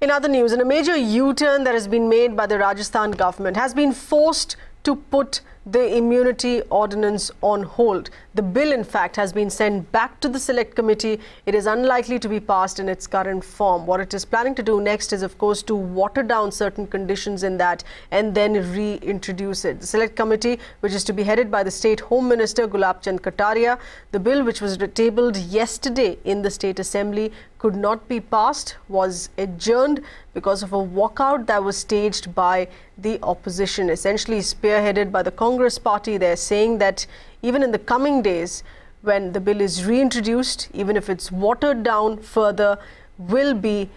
In other news, in a major U-turn that has been made by the Rajasthan government has been forced to put the immunity ordinance on hold. The bill, in fact, has been sent back to the select committee. It is unlikely to be passed in its current form. What it is planning to do next is, of course, to water down certain conditions in that and then reintroduce it. The select committee, which is to be headed by the State Home Minister Gulab Chand Kataria, the bill which was tabled yesterday in the State Assembly could not be passed, was adjourned because of a walkout that was staged by the opposition, essentially spearheaded by the Congress party. They're saying that even in the coming days, when the bill is reintroduced, even if it's watered down further, will be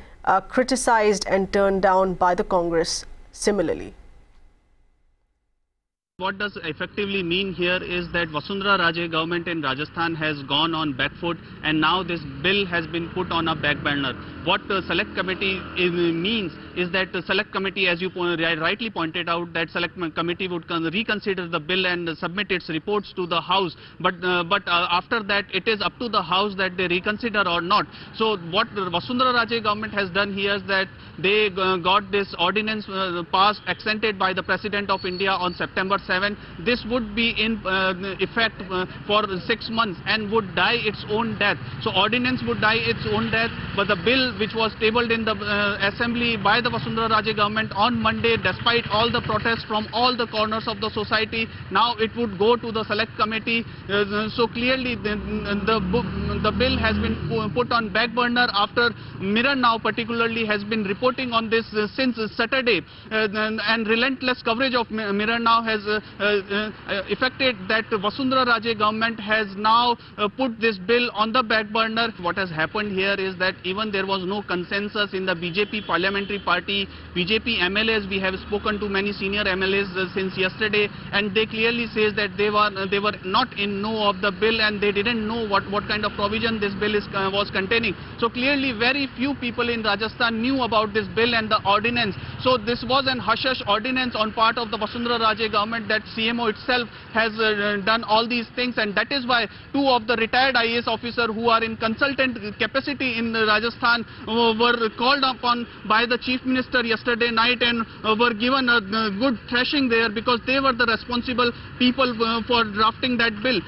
criticized and turned down by the Congress similarly. What does effectively mean here is that Vasundhara Raje government in Rajasthan has gone on back foot, and now this bill has been put on a back burner. What the select committee means is that the select committee, as you rightly pointed out, that select committee would reconsider the bill and submit its reports to the House. But after that, it is up to the House that they reconsider or not. So what the Vasundhara Raje government has done here is that they got this ordinance passed, accented by the President of India on September 7. This would be in effect for 6 months and would die its own death. So ordinance would die its own death, but the bill which was tabled in the assembly by the Vasundhara Raje government on Monday, despite all the protests from all the corners of the society, now it would go to the select committee. So clearly the bill has been put on back burner after Mirror Now particularly has been reporting on this since Saturday, and relentless coverage of Mirror Now has affected that Vasundhara Raje government has now put this bill on the back burner. What has happened here is that even there was no consensus in the BJP parliamentary party, BJP MLAs, we have spoken to many senior MLAs since yesterday, and they clearly says that they were not in know of the bill, and they didn't know what kind of provision this bill was containing. So clearly very few people in Rajasthan knew about this bill and the ordinance. So this was an hush-hush ordinance on part of the Vasundhara Raje government, that CMO itself has done all these things, and that is why two of the retired IAS officers who are in consultant capacity in Rajasthan were called upon by the Chief Minister yesterday night and were given a good thrashing there, because they were the responsible people for drafting that bill.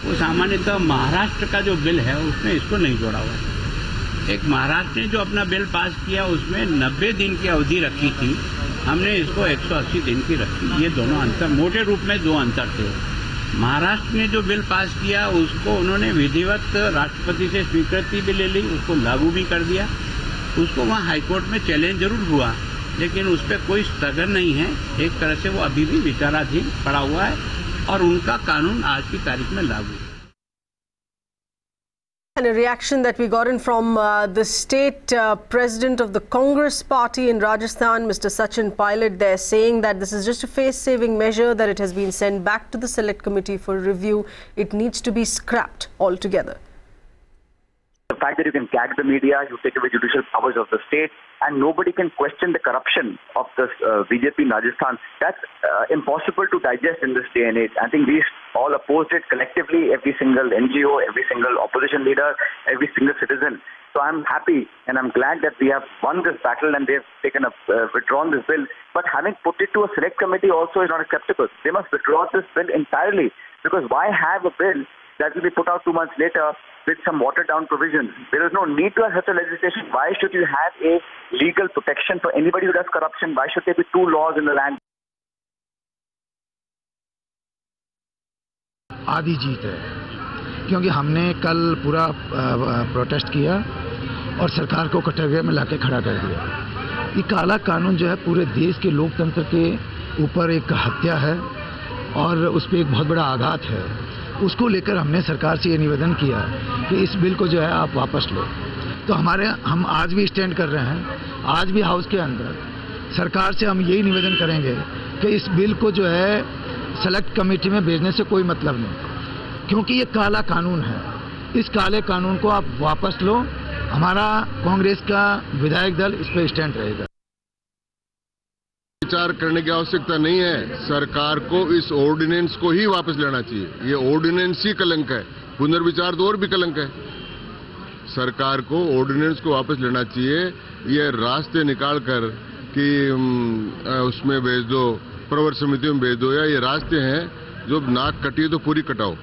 वो सामान्यतः महाराष्ट्र का जो bill है उसमें इसको नहीं जोड़ा हुआ है। एक महाराष्ट्र ने जो अपना बिल पास किया उसमें 90 दिन की अवधि रखी थी, हमने इसको 180 दिन की रखी। ये दोनों अंतर, मोटे रूप में दो अंतर थे। महाराष्ट्र ने जो बिल पास किया उसको उन्होंने विधिवत राष्ट्रपति से स्वीकृति भी ले ली, उसको लागू भी कर दिया। उसको वहाँ हाईकोर्ट में चैलेंज जरूर हुआ, लेकिन उस पर कोई स्थगन नहीं है। एक तरह से वो अभी भी विचाराधीन पड़ा हुआ है और उनका कानून आज की तारीख में लागू है। And a reaction that we got in from the state president of the Congress party in Rajasthan, Mr. Sachin Pilot, they're saying that this is just a face-saving measure, that it has been sent back to the select committee for review. It needs to be scrapped altogether. The fact that you can gag the media, you take away judicial powers of the state, and nobody can question the corruption of the BJP in Rajasthan, that's impossible to digest in this day and age. I think we all opposed it collectively, every single NGO, every single opposition leader, every single citizen. So I'm happy and I'm glad that we have won this battle and they've withdrawn this bill. But having put it to a select committee also is not acceptable. They must withdraw this bill entirely, because why have a bill that will be put out 2 months later with some watered down provisions? There is no need to have such a legislation. Why should you have a legal protection for anybody who does corruption? Why should there be two laws in the land? आधी जीत है, क्योंकि हमने कल पूरा protest किया और सरकार को कटघरे में लाके खड़ा कर दिया। ये काला कानून जो है पूरे देश के लोकतंत्र के ऊपर एक हत्या है और उस पर एक बहुत बड़ा आघात है। उसको लेकर हमने सरकार से ये निवेदन किया कि इस बिल को जो है आप वापस लो। तो हम आज भी स्टैंड कर रहे हैं, आज भी हाउस के अंदर सरकार से हम यही निवेदन करेंगे कि इस बिल को जो है सेलेक्ट कमेटी में भेजने से कोई मतलब नहीं, क्योंकि ये काला कानून है। इस काले कानून को आप वापस लो। हमारा कांग्रेस का विधायक दल इस पर स्टैंड रहेगा। विचार करने की आवश्यकता नहीं है, सरकार को इस ऑर्डिनेंस को ही वापस लेना चाहिए। ये ऑर्डिनेंस ही कलंक है, पुनर्विचार तो और भी कलंक है। सरकार को ऑर्डिनेंस को वापस लेना चाहिए। ये रास्ते निकाल कर कि उसमें भेज दो, प्रवर समिति में भेज दो, या ये रास्ते हैं जो नाक कटी है तो पूरी कटाओ।